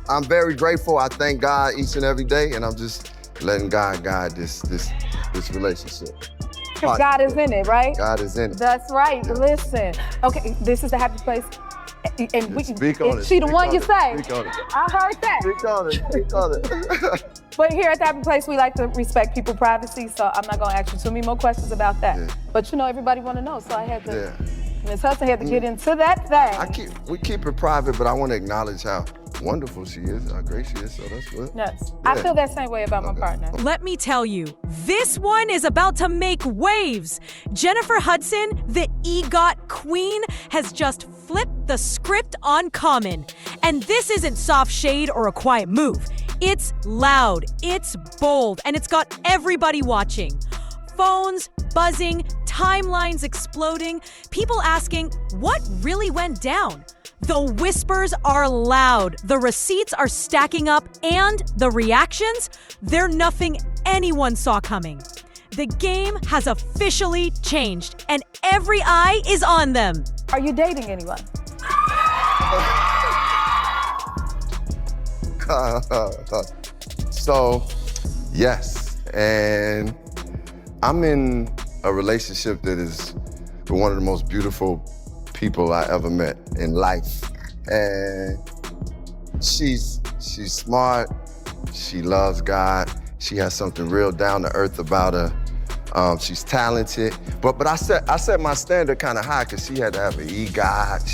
I'm very grateful. I thank God each and every day, and I'm just letting God guide this relationship. Because God is in it, right? God is in it. That's right. Listen. Okay, this is the happy place. And we speak on it. She the one you say. Speak on it. I heard that. Speak on it. Speak on it. But here at the happy place, we like to respect people's privacy, so I'm not gonna ask you too many more questions about that. Yeah. But you know, everybody wanna know, so I had to. Yeah. Ms. Hudson had to get into that thing. We keep it private, but I want to acknowledge how wonderful she is, how great she is, so that's good. Yes. Yeah. I feel that same way about my partner. Let me tell you, this one is about to make waves. Janifer Hudson, the EGOT queen, has just flipped the script on Common. And this isn't soft shade or a quiet move. It's loud, it's bold, and it's got everybody watching. Phones buzzing, timelines exploding, people asking, what really went down? The whispers are loud, the receipts are stacking up, and the reactions, they're nothing anyone saw coming. The game has officially changed, and every eye is on them. Are you dating anyone? So, yes, and I'm in a relationship that is with one of the most beautiful people I ever met in life. And she's smart, she loves God, she has something real down to earth about her. She's talented, but I set my standard kind of high because she had to have an EGOT.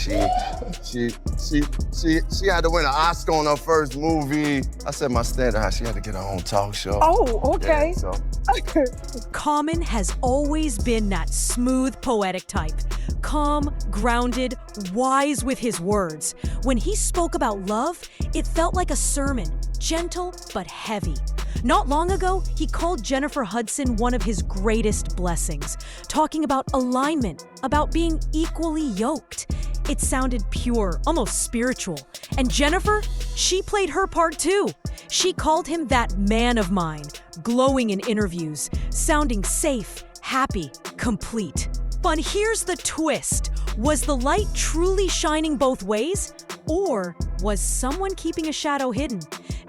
She had to win an Oscar on her first movie. I set my standard high. She had to get her own talk show. Oh, okay. Yeah, so. Okay. Common has always been that smooth, poetic type. Calm, grounded, wise with his words. When he spoke about love, it felt like a sermon, gentle but heavy. Not long ago, he called Janifer Hudson one of his greatest blessings, talking about alignment, about being equally yoked. It sounded pure, almost spiritual. And Janifer, she played her part too. She called him that man of mine, glowing in interviews, sounding safe, happy, complete. But here's the twist. Was the light truly shining both ways? Or was someone keeping a shadow hidden?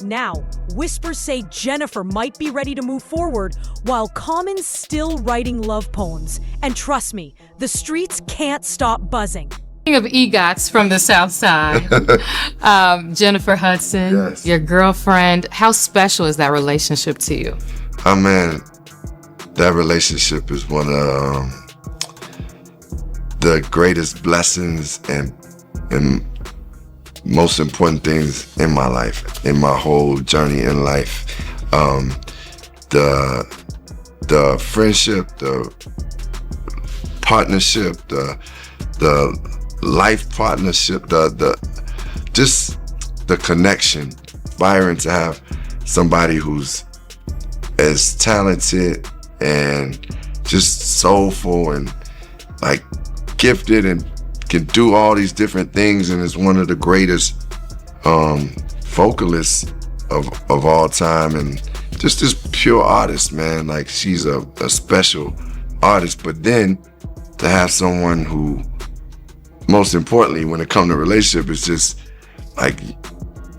Now, whispers say Janifer might be ready to move forward while Common's still writing love poems. And trust me, the streets can't stop buzzing. Speaking of EGOTs from the South Side, Janifer Hudson, yes. Your girlfriend, how special is that relationship to you? Oh man, that relationship is one of the greatest blessings and most important things in my life, in my whole journey in life. The friendship, the partnership, the life partnership, just the connection. Byron, to have somebody who's as talented and just soulful and like gifted and can do all these different things and is one of the greatest vocalists of all time and just this pure artist, man. Like she's a special artist, but then to have someone who, most importantly, when it comes to relationship, it's just like,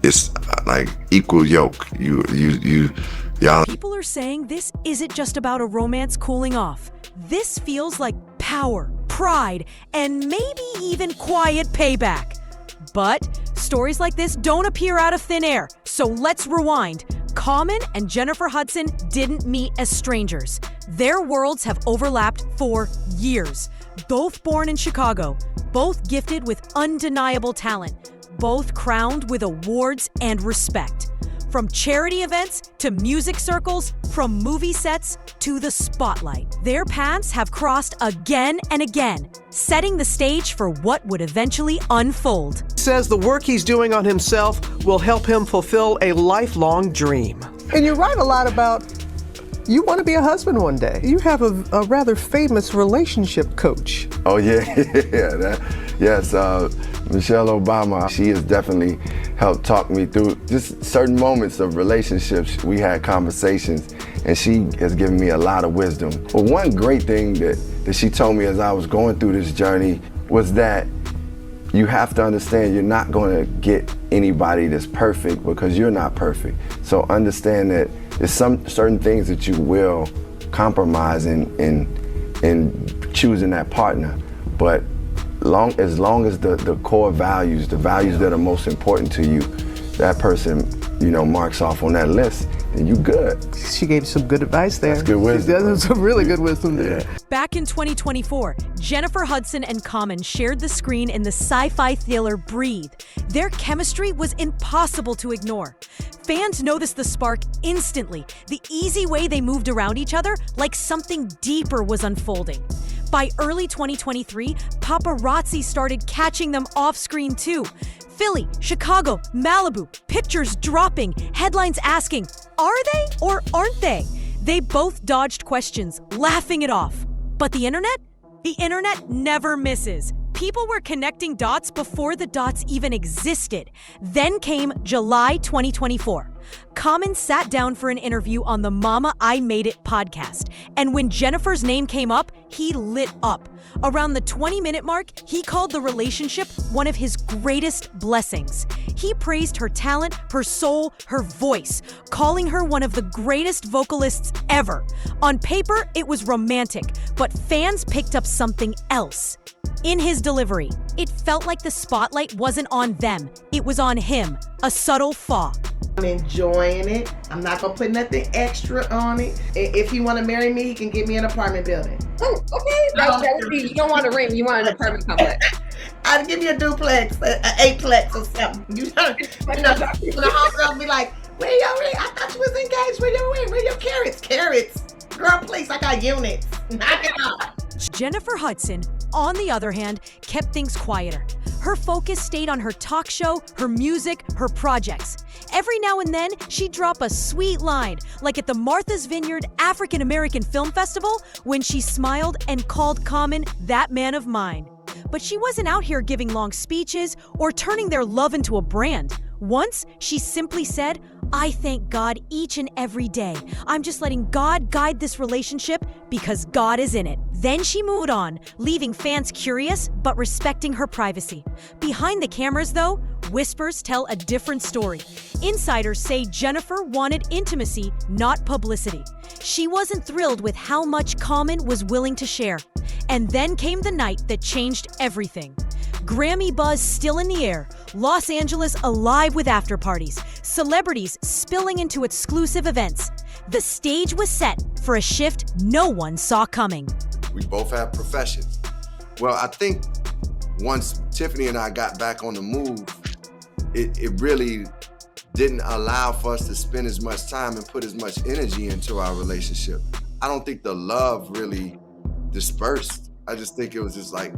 it's like equal yoke. Y'all. People are saying this isn't just about a romance cooling off. This feels like power, pride, and maybe even quiet payback. But stories like this don't appear out of thin air, so let's rewind. Common and Janifer Hudson didn't meet as strangers. Their worlds have overlapped for years. Both born in Chicago, both gifted with undeniable talent, both crowned with awards and respect. From charity events to music circles, from movie sets to the spotlight, their paths have crossed again and again, setting the stage for what would eventually unfold. He says the work he's doing on himself will help him fulfill a lifelong dream. And you write a lot about you want to be a husband one day. You have a rather famous relationship coach. Oh yeah, yes, Michelle Obama. She has definitely helped talk me through just certain moments of relationships. We had conversations, and she has given me a lot of wisdom. But one great thing that she told me as I was going through this journey was that you have to understand you're not going to get anybody that's perfect because you're not perfect. So understand that there's some certain things that you will compromise in choosing that partner. But as long as the core values, the values that are most important to you, that person, marks off on that list, then you good. She gave some good advice there. That's good wisdom. She does some really good wisdom there. Yeah. Back in 2024, Janifer Hudson and Common shared the screen in the sci-fi thriller Breathe. Their chemistry was impossible to ignore. Fans noticed the spark instantly, the easy way they moved around each other like something deeper was unfolding. By early 2023, paparazzi started catching them off-screen too. Philly, Chicago, Malibu, pictures dropping, headlines asking, are they or aren't they? They both dodged questions, laughing it off. But the internet? The internet never misses. People were connecting dots before the dots even existed. Then came July 2024. Common sat down for an interview on the Mama I Made It podcast. And when Jennifer's name came up, he lit up. Around the 20-minute mark, he called the relationship one of his greatest blessings. He praised her talent, her soul, her voice, calling her one of the greatest vocalists ever. On paper, it was romantic, but fans picked up something else. In his delivery, it felt like the spotlight wasn't on them, it was on him, a subtle flaw. I'm enjoying it. I'm not gonna put nothing extra on it. If he wanna marry me, he can get me an apartment building. Oh, okay. That would be, you don't want a ring, you want an apartment complex. I'd give you a duplex, an eightplex or something. You know, the homegirl be like, where your ring? I thought you was engaged. Where your ring? Where your carrots? Carrots. Girl, please, I got units. Knock it off. Jennifer Hudson, on the other hand, kept things quieter. Her focus stayed on her talk show, her music, her projects. Every now and then, she'd drop a sweet line, like at the Martha's Vineyard African American Film Festival, when she smiled and called Common that man of mine. But she wasn't out here giving long speeches or turning their love into a brand. Once, she simply said, I thank God each and every day. I'm just letting God guide this relationship because God is in it. Then she moved on, leaving fans curious but respecting her privacy. Behind the cameras, though, whispers tell a different story. Insiders say Jennifer wanted intimacy, not publicity. She wasn't thrilled with how much Common was willing to share. And then came the night that changed everything. Grammy buzz still in the air, Los Angeles alive with after parties, celebrities spilling into exclusive events. The stage was set for a shift no one saw coming. We both have professions. Well, I think once Tiffany and I got back on the move, it really didn't allow for us to spend as much time and put as much energy into our relationship. I don't think the love really dispersed. I just think it was just like,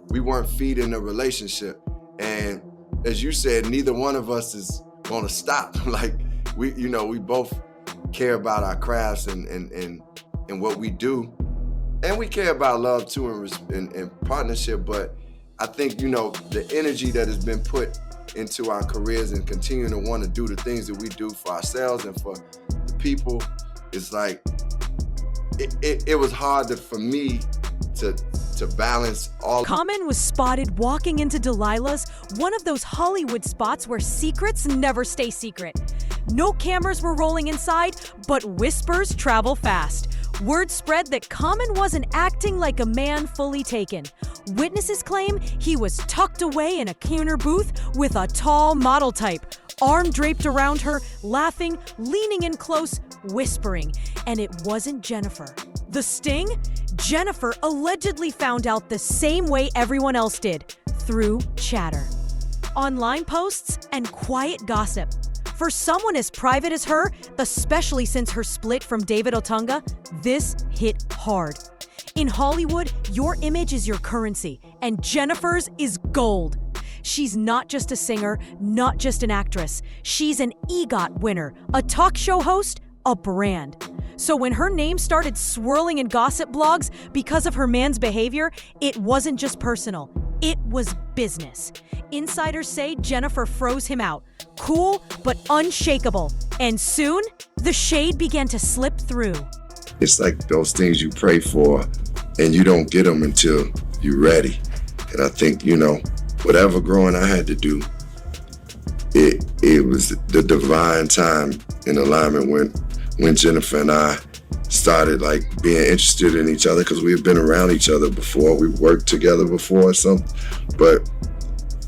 we weren't feeding the relationship. And as you said, neither one of us is gonna stop. Like, we both care about our crafts and what we do. And we care about love too and partnership, but I think, the energy that has been put into our careers and continuing to want to do the things that we do for ourselves and for the people, it's like, it was hard for me to balance all. Common was spotted walking into Delilah's, one of those Hollywood spots where secrets never stay secret. No cameras were rolling inside, but whispers travel fast. Word spread that Common wasn't acting like a man fully taken. Witnesses claim he was tucked away in a corner booth with a tall model type, arm draped around her, laughing, leaning in close, whispering. And it wasn't Jennifer. The sting? Jennifer allegedly found out the same way everyone else did, through chatter. Online posts and quiet gossip. For someone as private as her, especially since her split from David Otunga, this hit hard. In Hollywood, your image is your currency, and Jennifer's is gold. She's not just a singer, not just an actress. She's an EGOT winner, a talk show host, a brand. So when her name started swirling in gossip blogs because of her man's behavior, it wasn't just personal. It was business. Insiders say Jennifer froze him out, cool but unshakable. And soon, the shade began to slip through. It's like those things you pray for and you don't get them until you're ready. And I think, whatever growing I had to do, it was the divine time in alignment when Jennifer and I started like being interested in each other, because we had been around each other before. We worked together before or something, but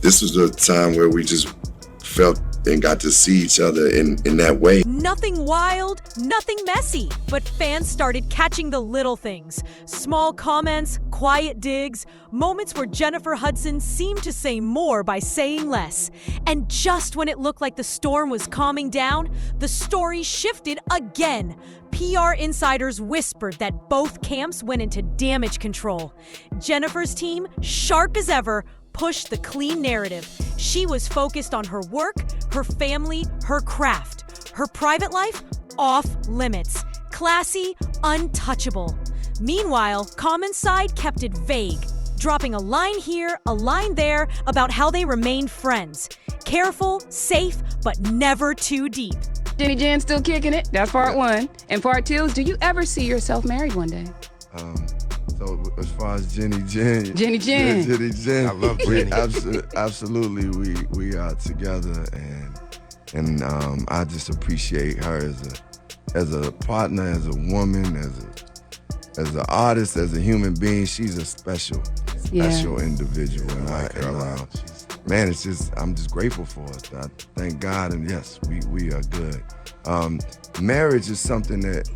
this was a time where we just felt and got to see each other in that way. Nothing wild, nothing messy, but fans started catching the little things. Small comments, quiet digs, moments where Janifer Hudson seemed to say more by saying less. And just when it looked like the storm was calming down, the story shifted again. PR insiders whispered that both camps went into damage control. Jennifer's team, sharp as ever, pushed the clean narrative. She was focused on her work, her family, her craft. Her private life, off limits. Classy, untouchable. Meanwhile, Common's side kept it vague, dropping a line here, a line there about how they remained friends. Careful, safe, but never too deep. Jenny Jen still kicking it. That's part one. And part two is, do you ever see yourself married one day? So as far as Jenny Jen, I love Jenny. Absolutely, we are together, and I just appreciate her as a partner, as a woman, as an artist, as a human being. She's a special individual. Man, it's just, I'm just grateful for it. I thank God, and yes, we are good. Marriage is something that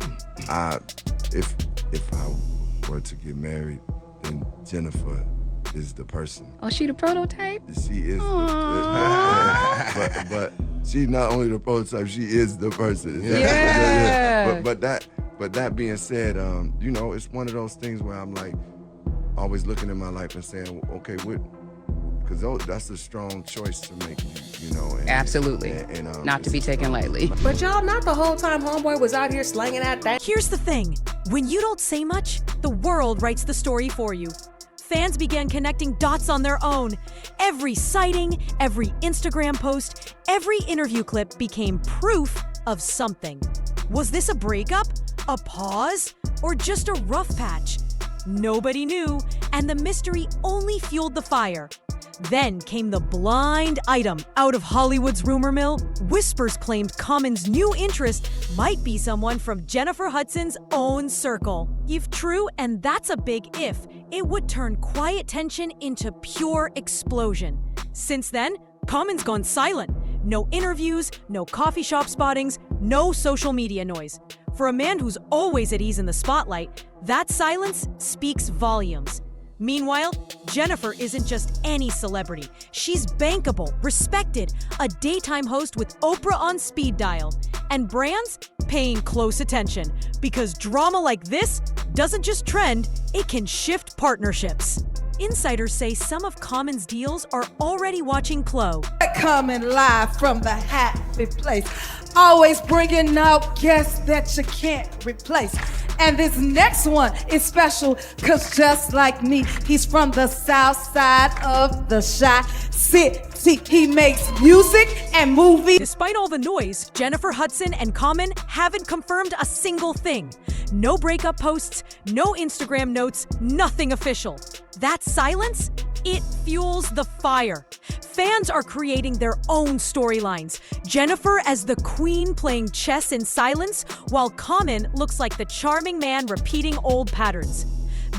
if I were to get married, then Jennifer is the person. Oh, she the prototype? She is but she's not only the prototype, she is the person. Yeah. But that being said, it's one of those things where I'm like always looking at my life and saying, okay, because that's a strong choice to make, Absolutely. Not to be taken lightly. But y'all, not the whole time homeboy was out here slanging that thing. Here's the thing. When you don't say much, the world writes the story for you. Fans began connecting dots on their own. Every sighting, every Instagram post, every interview clip became proof of something. Was this a breakup, a pause, or just a rough patch? Nobody knew, and the mystery only fueled the fire. Then came the blind item. Out of Hollywood's rumor mill, whispers claimed Common's new interest might be someone from Janifer Hudson's own circle. If true, and that's a big if, it would turn quiet tension into pure explosion. Since then, Common's gone silent. No interviews, no coffee shop spottings, no social media noise. For a man who's always at ease in the spotlight, that silence speaks volumes. Meanwhile, Janifer isn't just any celebrity. She's bankable, respected, a daytime host with Oprah on speed dial. And brands paying close attention, because drama like this doesn't just trend, it can shift partnerships. Insiders say some of Common's deals are already watching Chloe. Coming live from the happy place. Always bringing out guests that you can't replace. And this next one is special, cause just like me, he's from the south side of the Chi City. He makes music and movies. Despite all the noise, Janifer Hudson and Common haven't confirmed a single thing. No breakup posts, no Instagram notes, nothing official. That silence, it fuels the fire. Fans are creating their own storylines. Janifer as the queen playing chess in silence, while Common looks like the charming man repeating old patterns.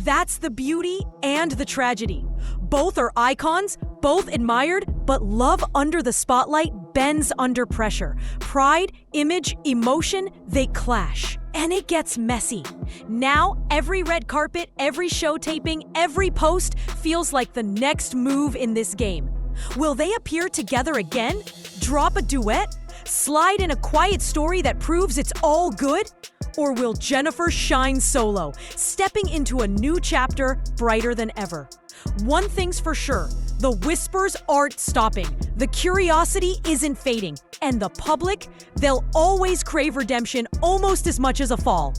That's the beauty and the tragedy. Both are icons, both admired, but love under the spotlight bends under pressure. Pride, image, emotion, they clash. And it gets messy. Now, every red carpet, every show taping, every post feels like the next move in this game. Will they appear together again? Drop a duet? Slide in a quiet story that proves it's all good? Or will Janifer shine solo, stepping into a new chapter brighter than ever? One thing's for sure, the whispers aren't stopping, the curiosity isn't fading, and the public, they'll always crave redemption almost as much as a fall.